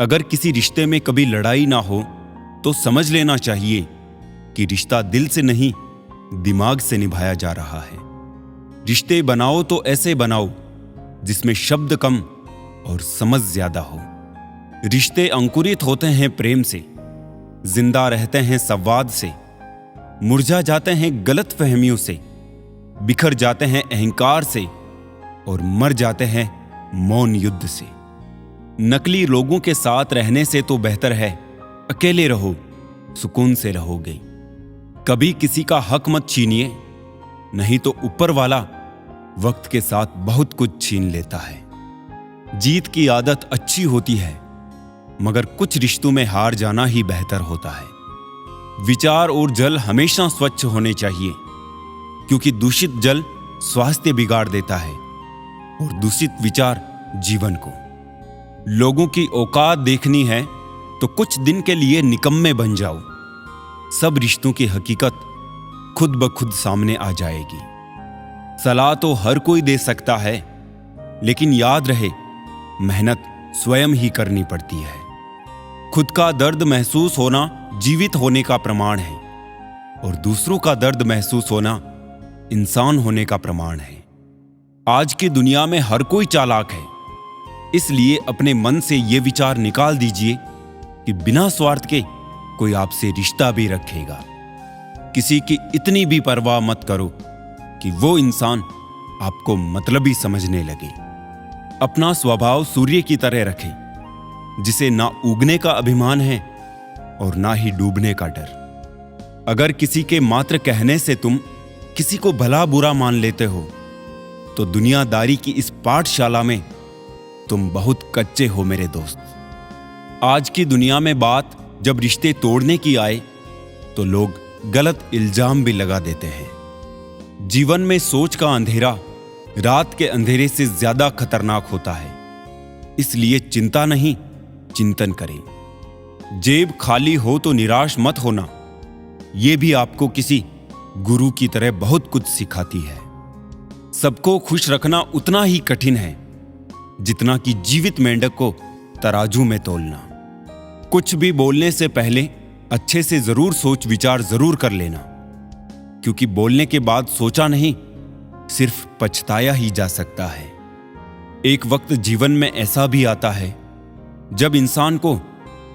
अगर किसी रिश्ते में कभी लड़ाई ना हो तो समझ लेना चाहिए कि रिश्ता दिल से नहीं, दिमाग से निभाया जा रहा है। रिश्ते बनाओ तो ऐसे बनाओ जिसमें शब्द कम और समझ ज्यादा हो। रिश्ते अंकुरित होते हैं प्रेम से, जिंदा रहते हैं संवाद से, मुरझा जाते हैं गलत फहमियों से, बिखर जाते हैं अहंकार से और मर जाते हैं मौन युद्ध से। नकली लोगों के साथ रहने से तो बेहतर है अकेले रहो, सुकून से रहोगे। कभी किसी का हक मत छीनिए, नहीं तो ऊपर वाला वक्त के साथ बहुत कुछ छीन लेता है। जीत की आदत अच्छी होती है, मगर कुछ रिश्तों में हार जाना ही बेहतर होता है। विचार और जल हमेशा स्वच्छ होने चाहिए, क्योंकि दूषित जल स्वास्थ्य बिगाड़ देता है और दूषित विचार जीवन को। लोगों की औकात देखनी है तो कुछ दिन के लिए निकम्मे बन जाओ। सब रिश्तों की हकीकत खुद ब खुद सामने आ जाएगी। सलाह तो हर कोई दे सकता है, लेकिन याद रहे मेहनत स्वयं ही करनी पड़ती है। खुद का दर्द महसूस होना जीवित होने का प्रमाण है और दूसरों का दर्द महसूस होना इंसान होने का प्रमाण है। आज की दुनिया में हर कोई चालाक है, इसलिए अपने मन से ये विचार निकाल दीजिए कि बिना स्वार्थ के कोई आपसे रिश्ता भी रखेगा। किसी की इतनी भी परवाह मत करो कि वो इंसान आपको मतलबी समझने लगे। अपना स्वभाव सूर्य की तरह रखें, जिसे ना उगने का अभिमान है और ना ही डूबने का डर। अगर किसी के मात्र कहने से तुम किसी को भला बुरा मान लेते हो तो दुनियादारी की इस पाठशाला में तुम बहुत कच्चे हो मेरे दोस्त। आज की दुनिया में बात जब रिश्ते तोड़ने की आए तो लोग गलत इल्जाम भी लगा देते हैं। जीवन में सोच का अंधेरा रात के अंधेरे से ज्यादा खतरनाक होता है, इसलिए चिंता नहीं, चिंतन करें। जेब खाली हो तो निराश मत होना, यह भी आपको किसी गुरु की तरह बहुत कुछ सिखाती है। सबको खुश रखना उतना ही कठिन है जितना कि जीवित मेंढक को तराजू में तोलना। कुछ भी बोलने से पहले अच्छे से जरूर सोच विचार जरूर कर लेना, क्योंकि बोलने के बाद सोचा नहीं, सिर्फ पछताया ही जा सकता है। एक वक्त जीवन में ऐसा भी आता है जब इंसान को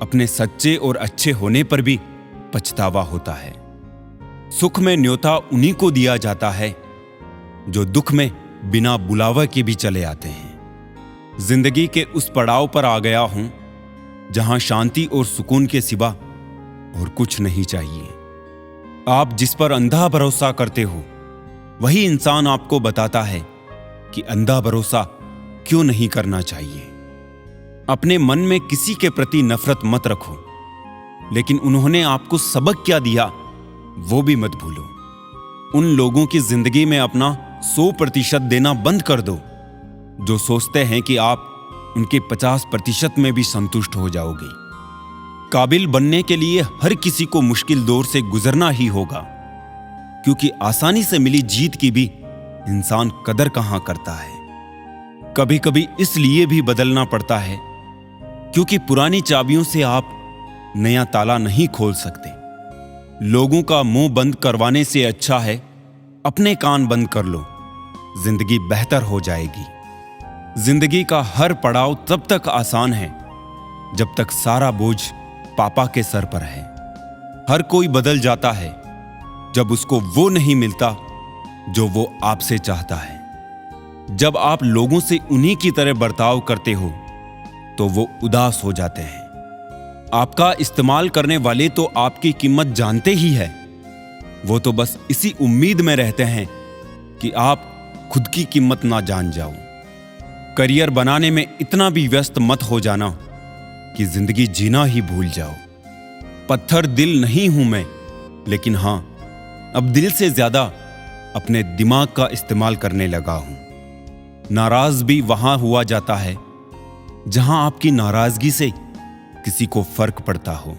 अपने सच्चे और अच्छे होने पर भी पछतावा होता है। सुख में न्योता उन्हीं को दिया जाता है जो दुख में बिना बुलावे के भी चले आते हैं। जिंदगी के उस पड़ाव पर आ गया हूं जहां शांति और सुकून के सिवा और कुछ नहीं चाहिए। आप जिस पर अंधा भरोसा करते हो वही इंसान आपको बताता है कि अंधा भरोसा क्यों नहीं करना चाहिए। अपने मन में किसी के प्रति नफरत मत रखो, लेकिन उन्होंने आपको सबक क्या दिया वो भी मत भूलो। उन लोगों की जिंदगी में अपना 100% देना बंद कर दो जो सोचते हैं कि आप उनके 50% में भी संतुष्ट हो जाओगे। काबिल बनने के लिए हर किसी को मुश्किल दौर से गुजरना ही होगा, क्योंकि आसानी से मिली जीत की भी इंसान कदर कहां करता है। कभी कभी इसलिए भी बदलना पड़ता है क्योंकि पुरानी चाबियों से आप नया ताला नहीं खोल सकते। लोगों का मुंह बंद करवाने से अच्छा है अपने कान बंद कर लो, जिंदगी बेहतर हो जाएगी। जिंदगी का हर पड़ाव तब तक आसान है जब तक सारा बोझ पापा के सर पर है। हर कोई बदल जाता है जब उसको वो नहीं मिलता जो वो आपसे चाहता है। जब आप लोगों से उन्हीं की तरह बर्ताव करते हो तो वो उदास हो जाते हैं। आपका इस्तेमाल करने वाले तो आपकी कीमत जानते ही है, वो तो बस इसी उम्मीद में रहते हैं कि आप खुद की कीमत ना जान जाओ। करियर बनाने में इतना भी व्यस्त मत हो जाना कि जिंदगी जीना ही भूल जाओ। पत्थर दिल नहीं हूं मैं, लेकिन हां, अब दिल से ज्यादा अपने दिमाग का इस्तेमाल करने लगा हूं। नाराज भी वहां हुआ जाता है जहां आपकी नाराजगी से किसी को फर्क पड़ता हो।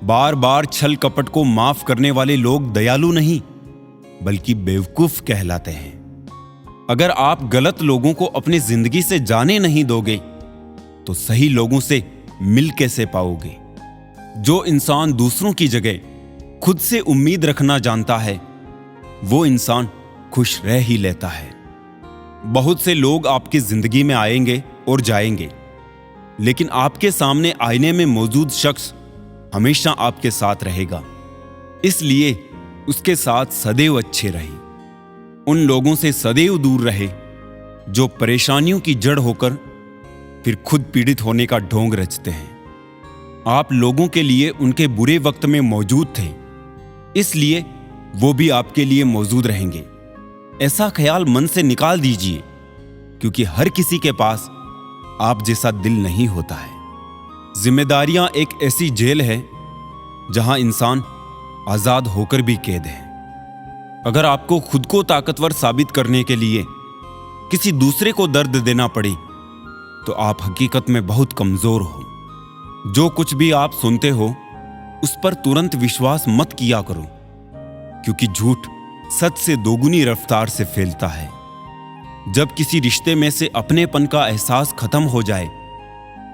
बार बार छल कपट को माफ करने वाले लोग दयालु नहीं बल्कि बेवकूफ कहलाते हैं। अगर आप गलत लोगों को अपनी जिंदगी से जाने नहीं दोगे तो सही लोगों से मिल कैसे पाओगे? जो इंसान दूसरों की जगह खुद से उम्मीद रखना जानता है, वो इंसान खुश रह ही लेता है। बहुत से लोग आपकी जिंदगी में आएंगे और जाएंगे, लेकिन आपके सामने आईने में मौजूद शख्स हमेशा आपके साथ रहेगा। इसलिए उसके साथ सदैव अच्छे रहे। उन लोगों से सदैव दूर रहे जो परेशानियों की जड़ होकर फिर खुद पीड़ित होने का ढोंग रचते हैं। आप लोगों के लिए उनके बुरे वक्त में मौजूद थे, इसलिए वो भी आपके लिए मौजूद रहेंगे। ऐसा ख्याल मन से निकाल दीजिए, क्योंकि हर किसी के पास आप जैसा दिल नहीं होता है। जिम्मेदारियां एक ऐसी जेल है जहां इंसान आजाद होकर भी कैद है। अगर आपको खुद को ताकतवर साबित करने के लिए किसी दूसरे को दर्द देना पड़े, तो आप हकीकत में बहुत कमजोर हो। जो कुछ भी आप सुनते हो उस पर तुरंत विश्वास मत किया करो, क्योंकि झूठ सच से दोगुनी रफ्तार से फैलता है। जब किसी रिश्ते में से अपनेपन का एहसास खत्म हो जाए,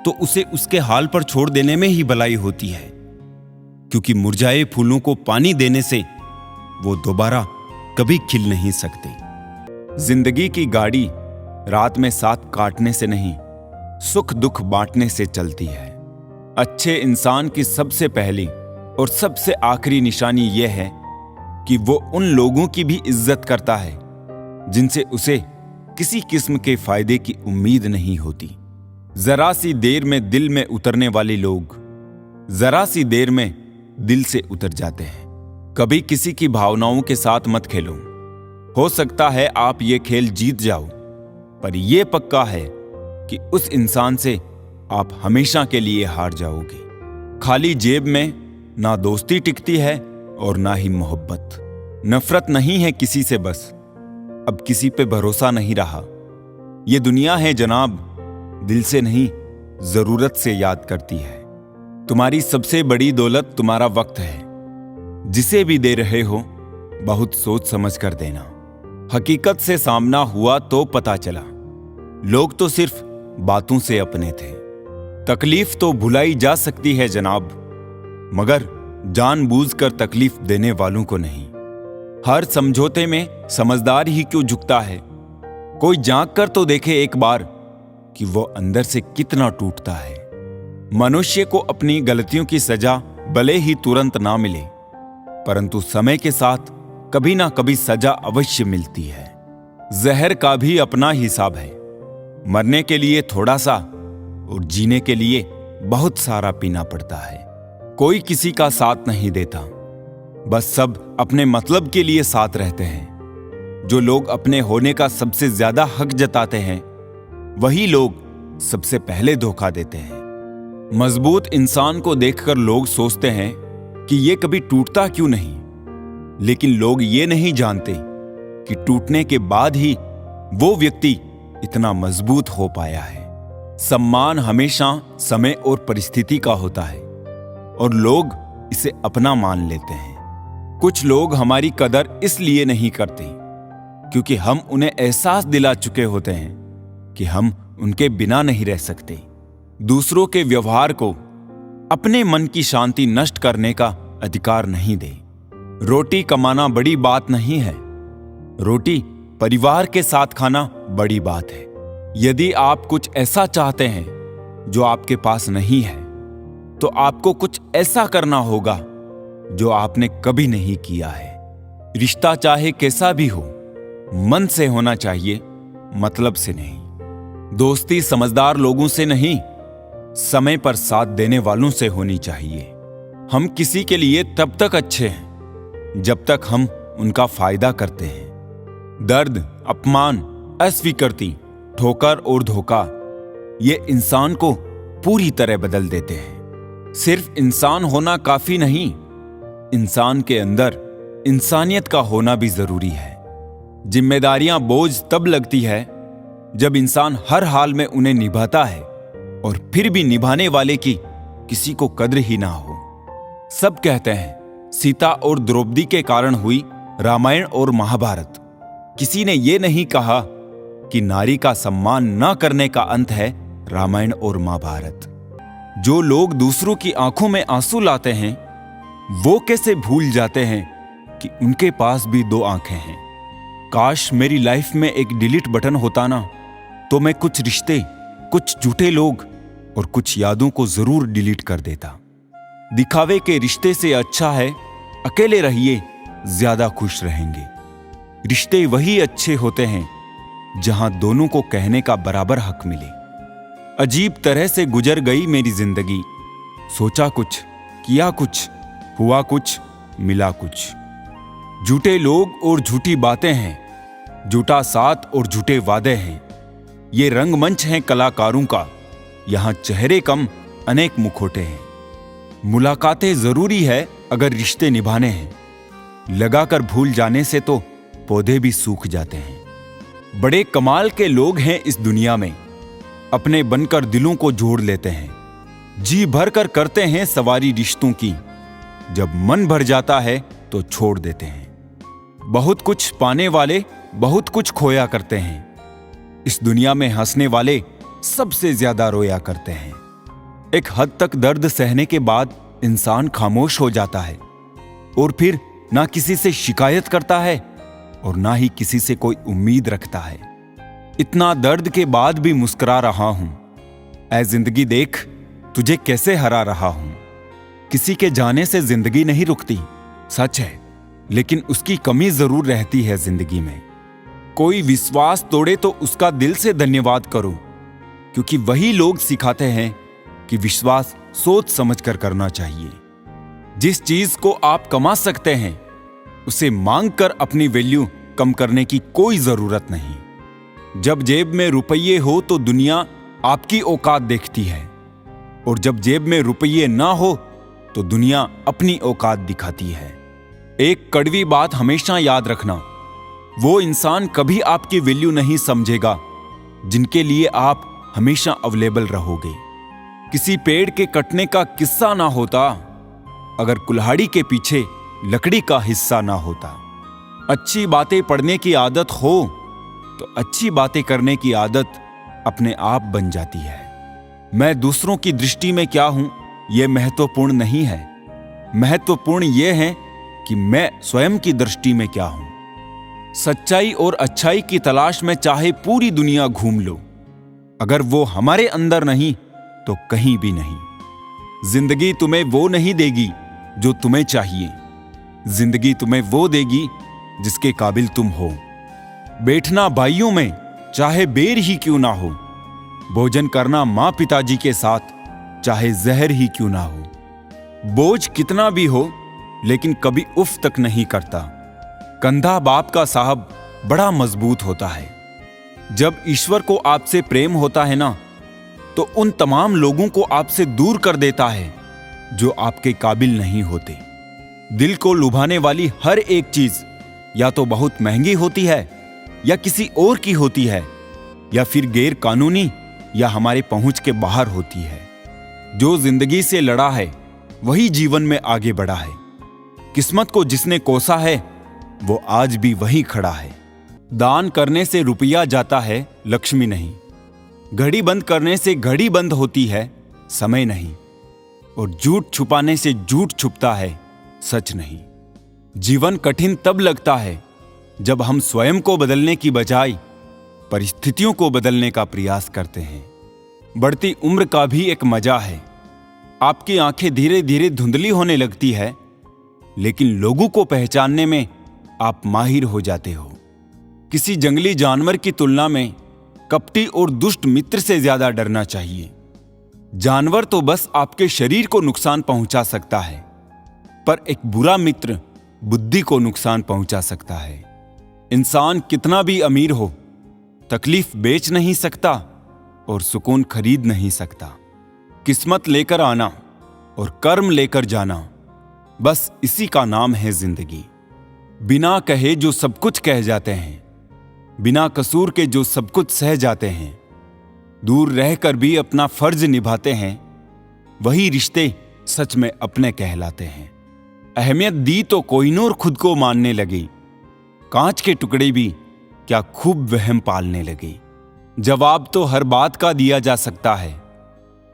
तो उसे उसके हाल पर छोड़ देने में ही भलाई होती है, क्योंकि मुरझाए फूलों को पानी देने से वो दोबारा कभी खिल नहीं सकते। जिंदगी की गाड़ी रात में साथ काटने से नहीं, सुख दुख बांटने से चलती है। अच्छे इंसान की सबसे पहली और सबसे आखिरी निशानी यह है कि वो उन लोगों की भी इज्जत करता है जिनसे उसे किसी किस्म के फायदे की उम्मीद नहीं होती। जरा सी देर में दिल में उतरने वाले लोग जरा सी देर में दिल से उतर जाते हैं। कभी किसी की भावनाओं के साथ मत खेलो। हो सकता है आप ये खेल जीत जाओ, पर यह पक्का है कि उस इंसान से आप हमेशा के लिए हार जाओगे। खाली जेब में ना दोस्ती टिकती है और ना ही मोहब्बत। नफरत नहीं है किसी से, बस अब किसी पे भरोसा नहीं रहा। ये दुनिया है जनाब, दिल से नहीं जरूरत से याद करती है। तुम्हारी सबसे बड़ी दौलत तुम्हारा वक्त है। जिसे भी दे रहे हो बहुत सोच समझ कर देना। हकीकत से सामना हुआ तो पता चला, लोग तो सिर्फ बातों से अपने थे। तकलीफ तो भुलाई जा सकती है जनाब, मगर जानबूझकर तकलीफ देने वालों को नहीं। हर समझौते में समझदार ही क्यों झुकता है? कोई झांक कर तो देखे एक बार कि वो अंदर से कितना टूटता है। मनुष्य को अपनी गलतियों की सजा भले ही तुरंत ना मिले, परंतु समय के साथ कभी ना कभी सजा अवश्य मिलती है। जहर का भी अपना हिसाब है। मरने के लिए थोड़ा सा और जीने के लिए बहुत सारा पीना पड़ता है। कोई किसी का साथ नहीं देता, बस सब अपने मतलब के लिए साथ रहते हैं। जो लोग अपने होने का सबसे ज्यादा हक जताते हैं, वही लोग सबसे पहले धोखा देते हैं। मजबूत इंसान को देखकर लोग सोचते हैं कि ये कभी टूटता क्यों नहीं, लेकिन लोग ये नहीं जानते कि टूटने के बाद ही वो व्यक्ति इतना मजबूत हो पाया है। सम्मान हमेशा समय और परिस्थिति का होता है और लोग इसे अपना मान लेते हैं। कुछ लोग हमारी कदर इसलिए नहीं करते क्योंकि हम उन्हें एहसास दिला चुके होते हैं कि हम उनके बिना नहीं रह सकते। दूसरों के व्यवहार को अपने मन की शांति नष्ट करने का अधिकार नहीं दे। रोटी कमाना बड़ी बात नहीं है, रोटी परिवार के साथ खाना बड़ी बात है। यदि आप कुछ ऐसा चाहते हैं जो आपके पास नहीं है, तो आपको कुछ ऐसा करना होगा जो आपने कभी नहीं किया है। रिश्ता चाहे कैसा भी हो, मन से होना चाहिए, मतलब से नहीं। दोस्ती समझदार लोगों से नहीं, समय पर साथ देने वालों से होनी चाहिए। हम किसी के लिए तब तक अच्छे हैं जब तक हम उनका फायदा करते हैं। दर्द, अपमान, अस्वीकृति, ठोकर और धोखा ये इंसान को पूरी तरह बदल देते हैं। सिर्फ इंसान होना काफी नहीं, इंसान के अंदर इंसानियत का होना भी जरूरी है। जिम्मेदारियां बोझ तब लगती है जब इंसान हर हाल में उन्हें निभाता है और फिर भी निभाने वाले की किसी को कद्र ही ना हो। सब कहते हैं सीता और द्रौपदी के कारण हुई रामायण और महाभारत। किसी ने यह नहीं कहा कि नारी का सम्मान न करने का अंत है रामायण और महाभारत। जो लोग दूसरों की आंखों में आंसू लाते हैं वो कैसे भूल जाते हैं कि उनके पास भी दो आंखें हैं। काश मेरी लाइफ में एक डिलीट बटन होता ना, तो मैं कुछ रिश्ते, कुछ झूठे लोग और कुछ यादों को जरूर डिलीट कर देता। दिखावे के रिश्ते से अच्छा है अकेले रहिए, ज्यादा खुश रहेंगे। रिश्ते वही अच्छे होते हैं जहां दोनों को कहने का बराबर हक मिले। अजीब तरह से गुजर गई मेरी जिंदगी, सोचा कुछ, किया कुछ, हुआ कुछ, मिला कुछ। झूठे लोग और झूठी बातें हैं, झूठा साथ और झूठे वादे हैं। ये रंगमंच है कलाकारों का, यहां चेहरे कम अनेक मुखौटे हैं। मुलाकातें जरूरी है अगर रिश्ते निभाने हैं, लगाकर भूल जाने से तो पौधे भी सूख जाते हैं। बड़े कमाल के लोग हैं इस दुनिया में, अपने बनकर दिलों को जोड़ लेते हैं, जी भर कर करते हैं सवारी रिश्तों की, जब मन भर जाता है तो छोड़ देते हैं। बहुत कुछ पाने वाले बहुत कुछ खोया करते हैं, इस दुनिया में हंसने वाले सबसे ज्यादा रोया करते हैं। एक हद तक दर्द सहने के बाद इंसान खामोश हो जाता है और फिर ना किसी से शिकायत करता है और ना ही किसी से कोई उम्मीद रखता है। इतना दर्द के बाद भी मुस्कुरा रहा हूं, ऐ जिंदगी देख तुझे कैसे हरा रहा हूं। किसी के जाने से जिंदगी नहीं रुकती, सच है, लेकिन उसकी कमी जरूर रहती है जिंदगी में। कोई विश्वास तोड़े तो उसका दिल से धन्यवाद करो, क्योंकि वही लोग सिखाते हैं कि विश्वास सोच समझकर करना चाहिए। जिस चीज को आप कमा सकते हैं उसे मांग कर अपनी वैल्यू कम करने की कोई जरूरत नहीं। जब जेब में रुपये हो तो दुनिया आपकी औकात देखती है, और जब जेब में रुपये ना हो तो दुनिया अपनी औकात दिखाती है। एक कड़वी बात हमेशा याद रखना, वो इंसान कभी आपकी वैल्यू नहीं समझेगा जिनके लिए आप हमेशा अवेलेबल रहोगे। किसी पेड़ के कटने का किस्सा ना होता अगर कुल्हाड़ी के पीछे लकड़ी का हिस्सा ना होता। अच्छी बातें पढ़ने की आदत हो तो अच्छी बातें करने की आदत अपने आप बन जाती है। मैं दूसरों की दृष्टि में क्या हूं यह महत्वपूर्ण नहीं है, महत्वपूर्ण यह है कि मैं स्वयं की दृष्टि में क्या हूं। सच्चाई और अच्छाई की तलाश में चाहे पूरी दुनिया घूम लो, अगर वो हमारे अंदर नहीं तो कहीं भी नहीं। जिंदगी तुम्हें वो नहीं देगी जो तुम्हें चाहिए, जिंदगी तुम्हें वो देगी जिसके काबिल तुम हो। बैठना भाइयों में चाहे बेर ही क्यों ना हो, भोजन करना माँ पिताजी के साथ चाहे जहर ही क्यों ना हो। बोझ कितना भी हो लेकिन कभी उफ तक नहीं करता। कंधा बाप का साहब बड़ा मजबूत होता है। जब ईश्वर को आपसे प्रेम होता है ना, तो उन तमाम लोगों को आपसे दूर कर देता है जो आपके काबिल नहीं होते। दिल को लुभाने वाली हर एक चीज या तो बहुत महंगी होती है, या किसी और की होती है, या फिर गैर कानूनी या हमारे पहुंच के बाहर होती है। जो जिंदगी से लड़ा है वही जीवन में आगे बढ़ा है। किस्मत को जिसने कोसा है वो आज भी वहीं खड़ा है। दान करने से रुपया जाता है, लक्ष्मी नहीं। घड़ी बंद करने से घड़ी बंद होती है, समय नहीं। और झूठ छुपाने से झूठ छुपता है, सच नहीं। जीवन कठिन तब लगता है जब हम स्वयं को बदलने की बजाय परिस्थितियों को बदलने का प्रयास करते हैं। बढ़ती उम्र का भी एक मजा है। आपकी आंखें धीरे धीरे धुंधली होने लगती है, लेकिन लोगों को पहचानने में आप माहिर हो जाते हो। किसी जंगली जानवर की तुलना में कपटी और दुष्ट मित्र से ज्यादा डरना चाहिए। जानवर तो बस आपके शरीर को नुकसान पहुंचा सकता है, पर एक बुरा मित्र बुद्धि को नुकसान पहुंचा सकता है। इंसान कितना भी अमीर हो, तकलीफ बेच नहीं सकता और सुकून खरीद नहीं सकता। किस्मत लेकर आना और कर्म लेकर जाना, बस इसी का नाम है जिंदगी। बिना कहे जो सब कुछ कह जाते हैं, बिना कसूर के जो सब कुछ सह जाते हैं, दूर रहकर भी अपना फर्ज निभाते हैं, वही रिश्ते सच में अपने कहलाते हैं। अहमियत दी तो कोहिनूर खुद को मानने लगी, कांच के टुकड़े भी क्या खूब वहम पालने लगे। जवाब तो हर बात का दिया जा सकता है,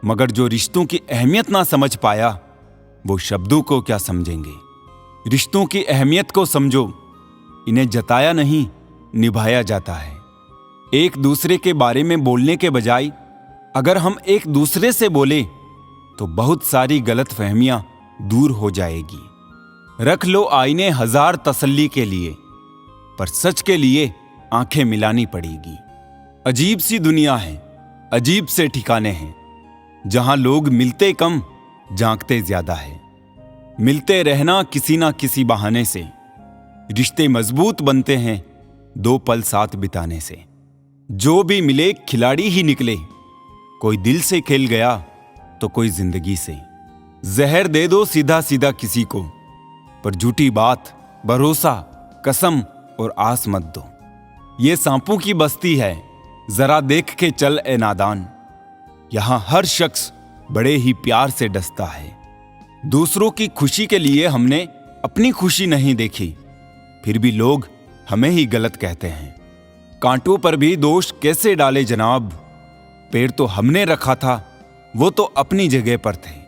मगर जो रिश्तों की अहमियत ना समझ पाया, वो शब्दों को क्या समझेंगे। रिश्तों की अहमियत को समझो, इन्हें जताया नहीं निभाया जाता है। एक दूसरे के बारे में बोलने के बजाय अगर हम एक दूसरे से बोले तो बहुत सारी गलतफहमियां दूर हो जाएगी। रख लो आईने हजार तसल्ली के लिए, पर सच के लिए आंखें मिलानी पड़ेगी। अजीब सी दुनिया है, अजीब से ठिकाने हैं, जहां लोग मिलते कम झांकते ज्यादा है। मिलते रहना किसी ना किसी बहाने से, रिश्ते मजबूत बनते हैं दो पल साथ बिताने से। जो भी मिले खिलाड़ी ही निकले, कोई दिल से खेल गया तो कोई जिंदगी से। जहर दे दो सीधा सीधा किसी को, पर झूठी बात, भरोसा, कसम और आस मत दो। ये सांपों की बस्ती है, जरा देख के चल ए नादान। यहां हर शख्स बड़े ही प्यार से डसता है। दूसरों की खुशी के लिए हमने अपनी खुशी नहीं देखी, फिर भी लोग हमें ही गलत कहते हैं। कांटों पर भी दोष कैसे डाले जनाब, पैर तो हमने रखा था, वो तो अपनी जगह पर थे।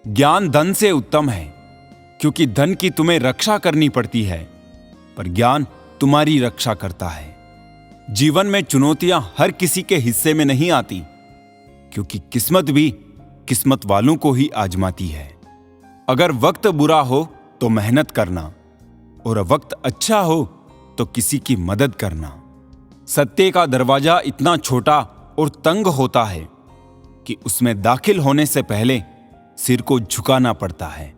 ज्ञान धन से उत्तम है, क्योंकि धन की तुम्हें रक्षा करनी पड़ती है, पर ज्ञान तुम्हारी रक्षा करता है। जीवन में चुनौतियां हर किसी के हिस्से में नहीं आती, क्योंकि किस्मत भी किस्मत वालों को ही आजमाती है। अगर वक्त बुरा हो तो मेहनत करना, और वक्त अच्छा हो तो किसी की मदद करना। सत्य का दरवाजा इतना छोटा और तंग होता है कि उसमें दाखिल होने से पहले सिर को झुकाना पड़ता है।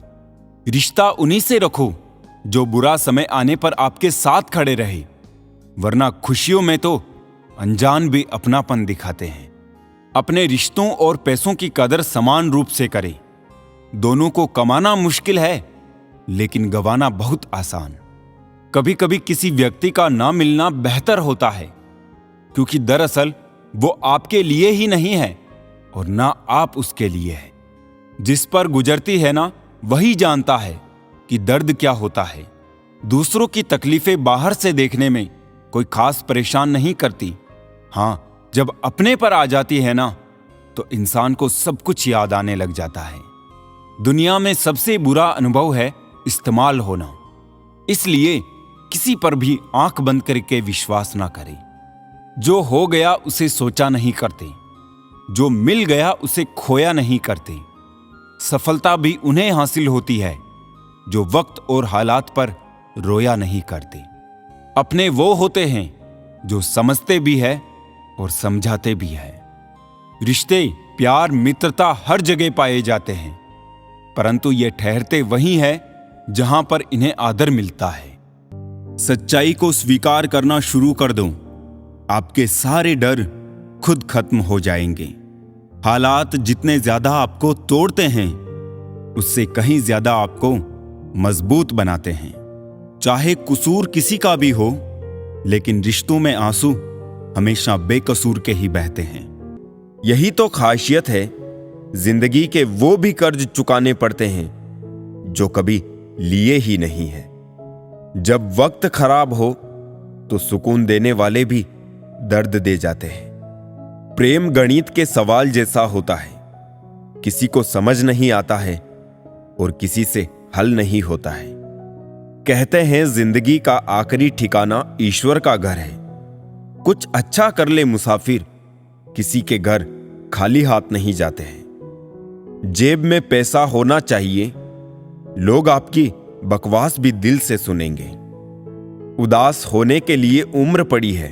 रिश्ता उन्हीं से रखो जो बुरा समय आने पर आपके साथ खड़े रहे, वरना खुशियों में तो अनजान भी अपनापन दिखाते हैं। अपने रिश्तों और पैसों की कदर समान रूप से करें। दोनों को कमाना मुश्किल है, लेकिन गंवाना बहुत आसान। कभी कभी किसी व्यक्ति का ना मिलना बेहतर होता है, क्योंकि दरअसल वो आपके लिए ही नहीं है और ना आप उसके लिए है। जिस पर गुजरती है ना, वही जानता है कि दर्द क्या होता है। दूसरों की तकलीफें बाहर से देखने में कोई खास परेशान नहीं करती। हां, जब अपने पर आ जाती है ना, तो इंसान को सब कुछ याद आने लग जाता है। दुनिया में सबसे बुरा अनुभव है इस्तेमाल होना, इसलिए किसी पर भी आंख बंद करके विश्वास ना करें। जो हो गया उसे सोचा नहीं करते, जो मिल गया उसे खोया नहीं करते। सफलता भी उन्हें हासिल होती है जो वक्त और हालात पर रोया नहीं करते। अपने वो होते हैं जो समझते भी है और समझाते भी है। रिश्ते, प्यार, मित्रता हर जगह पाए जाते हैं, परंतु ये ठहरते वहीं है जहां पर इन्हें आदर मिलता है। सच्चाई को स्वीकार करना शुरू कर दो, आपके सारे डर खुद खत्म हो जाएंगे। हालात जितने ज्यादा आपको तोड़ते हैं, उससे कहीं ज्यादा आपको मजबूत बनाते हैं। चाहे कसूर किसी का भी हो, लेकिन रिश्तों में आंसू हमेशा बेकसूर के ही बहते हैं। यही तो खासियत है, जिंदगी के वो भी कर्ज चुकाने पड़ते हैं जो कभी लिए ही नहीं है। जब वक्त खराब हो तो सुकून देने वाले भी दर्द दे जाते हैं। प्रेम गणित के सवाल जैसा होता है, किसी को समझ नहीं आता है और किसी से हल नहीं होता है। कहते हैं जिंदगी का आखिरी ठिकाना ईश्वर का घर है। कुछ अच्छा कर ले मुसाफिर, किसी के घर खाली हाथ नहीं जाते हैं। जेब में पैसा होना चाहिए, लोग आपकी बकवास भी दिल से सुनेंगे। उदास होने के लिए उम्र पड़ी है,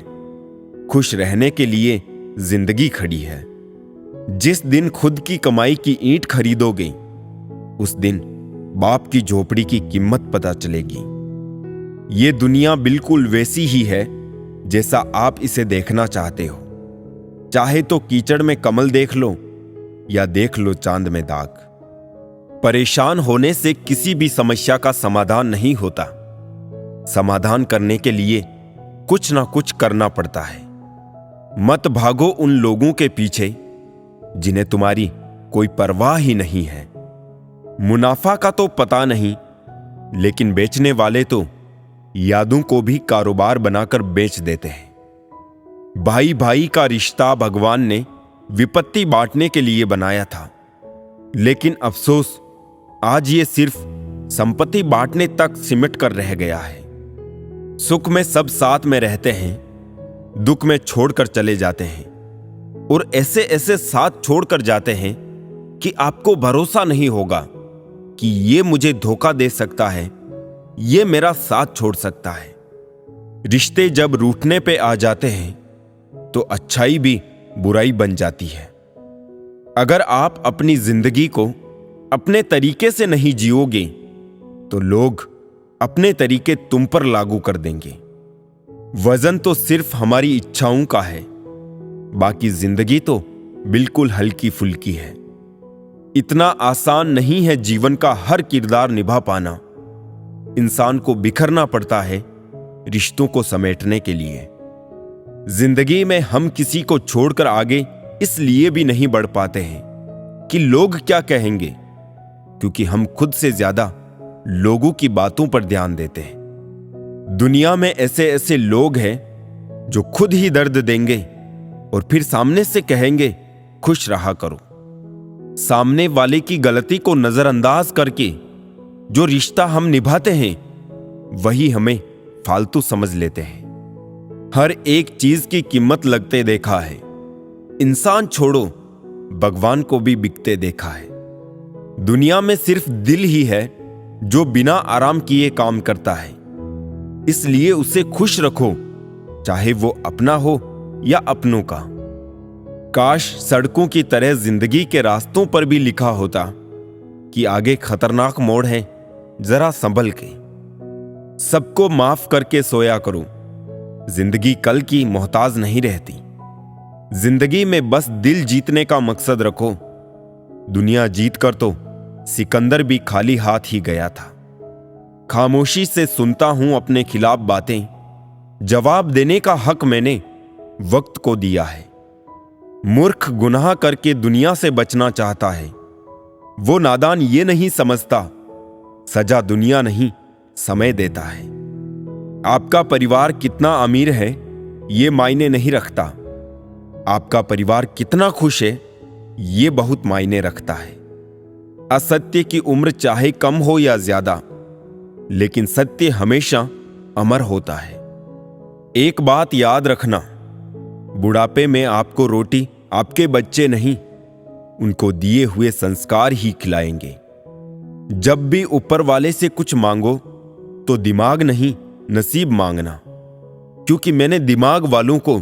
खुश रहने के लिए जिंदगी खड़ी है। जिस दिन खुद की कमाई की ईंट खरीदोगे, उस दिन बाप की झोपड़ी की कीमत पता चलेगी। ये दुनिया बिल्कुल वैसी ही है जैसा आप इसे देखना चाहते हो। चाहे तो कीचड़ में कमल देख लो या देख लो चांद में दाग। परेशान होने से किसी भी समस्या का समाधान नहीं होता। समाधान करने के लिए कुछ ना कुछ करना पड़ता है। मत भागो उन लोगों के पीछे जिन्हें तुम्हारी कोई परवाह ही नहीं है। मुनाफा का तो पता नहीं, लेकिन बेचने वाले तो यादों को भी कारोबार बनाकर बेच देते हैं। भाई भाई का रिश्ता भगवान ने विपत्ति बांटने के लिए बनाया था, लेकिन अफसोस आज ये सिर्फ संपत्ति बांटने तक सिमट कर रह गया है। सुख में सब साथ में रहते हैं, दुख में छोड़कर चले जाते हैं, और ऐसे ऐसे साथ छोड़कर जाते हैं कि आपको भरोसा नहीं होगा कि ये मुझे धोखा दे सकता है, ये मेरा साथ छोड़ सकता है। रिश्ते जब रूठने पे आ जाते हैं तो अच्छाई भी बुराई बन जाती है। अगर आप अपनी जिंदगी को अपने तरीके से नहीं जियोगे तो लोग अपने तरीके तुम पर लागू कर देंगे। वजन तो सिर्फ हमारी इच्छाओं का है, बाकी जिंदगी तो बिल्कुल हल्की फुल्की है। इतना आसान नहीं है जीवन का हर किरदार निभा पाना। इंसान को बिखरना पड़ता है रिश्तों को समेटने के लिए। जिंदगी में हम किसी को छोड़कर आगे इसलिए भी नहीं बढ़ पाते हैं कि लोग क्या कहेंगे, क्योंकि हम खुद से ज्यादा लोगों की बातों पर ध्यान देते हैं। दुनिया में ऐसे ऐसे लोग हैं जो खुद ही दर्द देंगे और फिर सामने से कहेंगे खुश रहा करो। सामने वाले की गलती को नजरअंदाज करके जो रिश्ता हम निभाते हैं वही हमें फालतू समझ लेते हैं। हर एक चीज की कीमत लगते देखा है। इंसान छोड़ो, भगवान को भी बिकते देखा है। दुनिया में सिर्फ दिल ही है जो बिना आराम किए काम करता है, इसलिए उसे खुश रखो, चाहे वो अपना हो या अपनों का। काश सड़कों की तरह जिंदगी के रास्तों पर भी लिखा होता कि आगे खतरनाक मोड़ है, जरा संभल के। सबको माफ करके सोया करो, जिंदगी कल की मोहताज नहीं रहती। जिंदगी में बस दिल जीतने का मकसद रखो। दुनिया जीत कर तो सिकंदर भी खाली हाथ ही गया था। खामोशी से सुनता हूं अपने खिलाफ बातें, जवाब देने का हक मैंने वक्त को दिया है। मूर्ख गुनाह करके दुनिया से बचना चाहता है, वो नादान ये नहीं समझता सजा दुनिया नहीं समय देता है। आपका परिवार कितना अमीर है ये मायने नहीं रखता, आपका परिवार कितना खुश है ये बहुत मायने रखता है। असत्य की उम्र चाहे कम हो या ज्यादा, लेकिन सत्य हमेशा अमर होता है। एक बात याद रखना, बुढ़ापे में आपको रोटी आपके बच्चे नहीं, उनको दिए हुए संस्कार ही खिलाएंगे। जब भी ऊपर वाले से कुछ मांगो तो दिमाग नहीं नसीब मांगना, क्योंकि मैंने दिमाग वालों को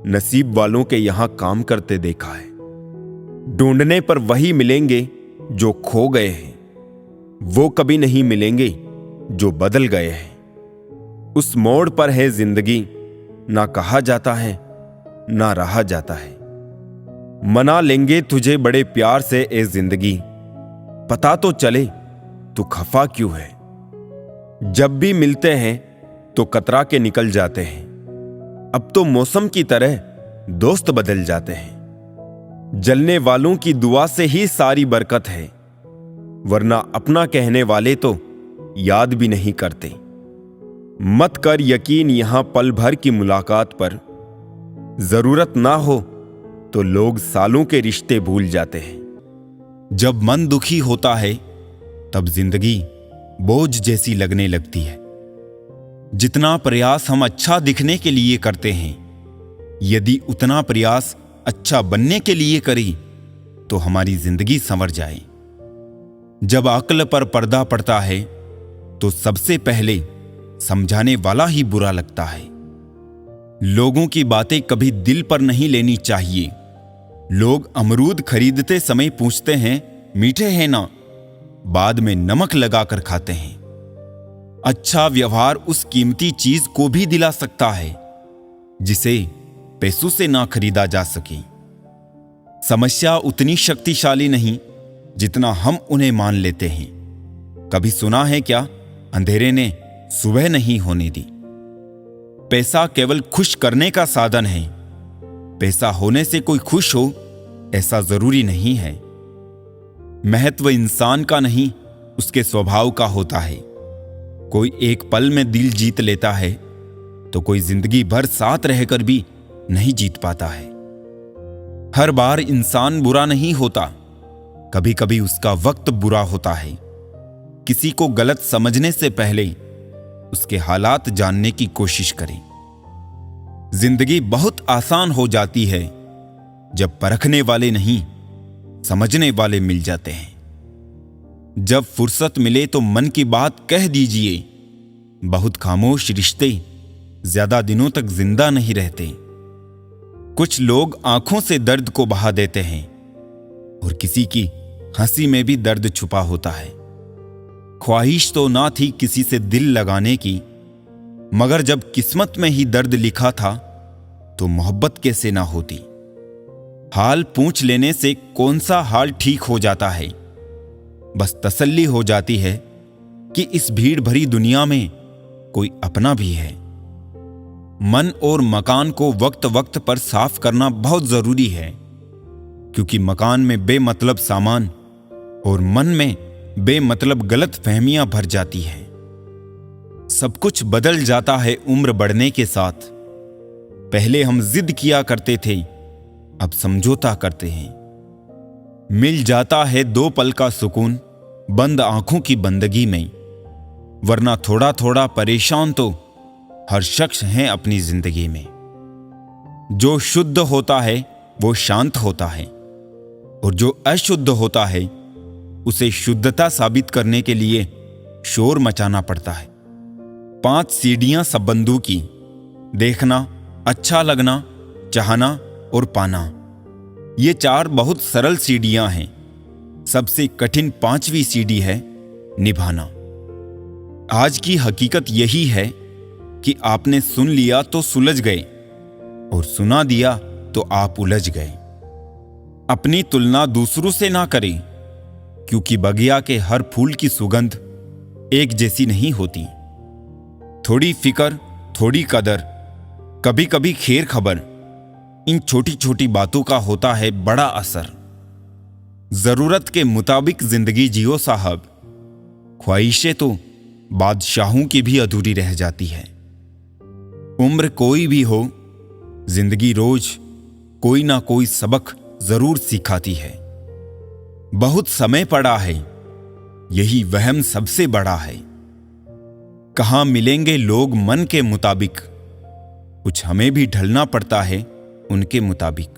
नसीब वालों के यहां काम करते देखा है। ढूंढने पर वही मिलेंगे जो खो गए हैं, वो कभी नहीं मिलेंगे जो बदल गए हैं। उस मोड़ पर है जिंदगी, ना कहा जाता है ना रहा जाता है। मना लेंगे तुझे बड़े प्यार से ए जिंदगी, पता तो चले तू खफा क्यों है। जब भी मिलते हैं तो कतरा के निकल जाते हैं, अब तो मौसम की तरह दोस्त बदल जाते हैं। जलने वालों की दुआ से ही सारी बरकत है, वरना अपना कहने वाले तो याद भी नहीं करते। मत कर यकीन यहां पल भर की मुलाकात पर, जरूरत ना हो तो लोग सालों के रिश्ते भूल जाते हैं। जब मन दुखी होता है तब जिंदगी बोझ जैसी लगने लगती है। जितना प्रयास हम अच्छा दिखने के लिए करते हैं, यदि उतना प्रयास अच्छा बनने के लिए करें तो हमारी जिंदगी संवर जाए। जब अक्ल पर पर्दा पड़ता है तो सबसे पहले समझाने वाला ही बुरा लगता है। लोगों की बातें कभी दिल पर नहीं लेनी चाहिए। लोग अमरूद खरीदते समय पूछते हैं मीठे हैं ना, बाद में नमक लगाकर खाते हैं। अच्छा व्यवहार उस कीमती चीज को भी दिला सकता है जिसे पैसों से ना खरीदा जा सके। समस्या उतनी शक्तिशाली नहीं जितना हम उन्हें मान लेते हैं। कभी सुना है क्या, अंधेरे ने सुबह नहीं होने दी। पैसा केवल खुश करने का साधन है। पैसा होने से कोई खुश हो ऐसा जरूरी नहीं है। महत्व इंसान का नहीं उसके स्वभाव का होता है। कोई एक पल में दिल जीत लेता है तो कोई जिंदगी भर साथ रहकर भी नहीं जीत पाता है। हर बार इंसान बुरा नहीं होता, कभी कभी उसका वक्त बुरा होता है। किसी को गलत समझने से पहले उसके हालात जानने की कोशिश करें। जिंदगी बहुत आसान हो जाती है जब परखने वाले नहीं, समझने वाले मिल जाते हैं। जब फुर्सत मिले तो मन की बात कह दीजिए। बहुत खामोश रिश्ते ज्यादा दिनों तक जिंदा नहीं रहते। कुछ लोग आंखों से दर्द को बहा देते हैं और किसी की हंसी में भी दर्द छुपा होता है। ख्वाहिश तो ना थी किसी से दिल लगाने की, मगर जब किस्मत में ही दर्द लिखा था तो मोहब्बत कैसे ना होती। हाल पूछ लेने से कौन सा हाल ठीक हो जाता है। बस तसल्ली हो जाती है कि इस भीड़ भरी दुनिया में कोई अपना भी है। मन और मकान को वक्त वक्त पर साफ करना बहुत जरूरी है, क्योंकि मकान में बेमतलब सामान और मन में बेमतलब गलत फहमियां भर जाती है। सब कुछ बदल जाता है उम्र बढ़ने के साथ। पहले हम जिद किया करते थे, अब समझौता करते हैं। मिल जाता है 2 पल का सुकून बंद आंखों की बंदगी में, वरना थोड़ा थोड़ा परेशान तो हर शख्स है अपनी जिंदगी में। जो शुद्ध होता है वो शांत होता है, और जो अशुद्ध होता है उसे शुद्धता साबित करने के लिए शोर मचाना पड़ता है। 5 सीढ़ियां संबंधों की: देखना, अच्छा लगना, चाहना और पाना। ये 4 बहुत सरल सीढ़ियां हैं। सबसे कठिन 5वीं सीढ़ी है निभाना। आज की हकीकत यही है कि आपने सुन लिया तो सुलझ गए, और सुना दिया तो आप उलझ गए। अपनी तुलना दूसरों से ना करें, क्योंकि बगिया के हर फूल की सुगंध एक जैसी नहीं होती। थोड़ी फिक्र, थोड़ी कदर, कभी कभी खैर खबर, इन छोटी छोटी बातों का होता है बड़ा असर। जरूरत के मुताबिक जिंदगी जियो साहब, ख्वाहिशें तो बादशाहों की भी अधूरी रह जाती है। उम्र कोई भी हो, जिंदगी रोज कोई ना कोई सबक जरूर सिखाती है। बहुत समय पड़ा है, यही वहम सबसे बड़ा है। कहां मिलेंगे लोग मन के मुताबिक, कुछ हमें भी ढलना पड़ता है उनके मुताबिक।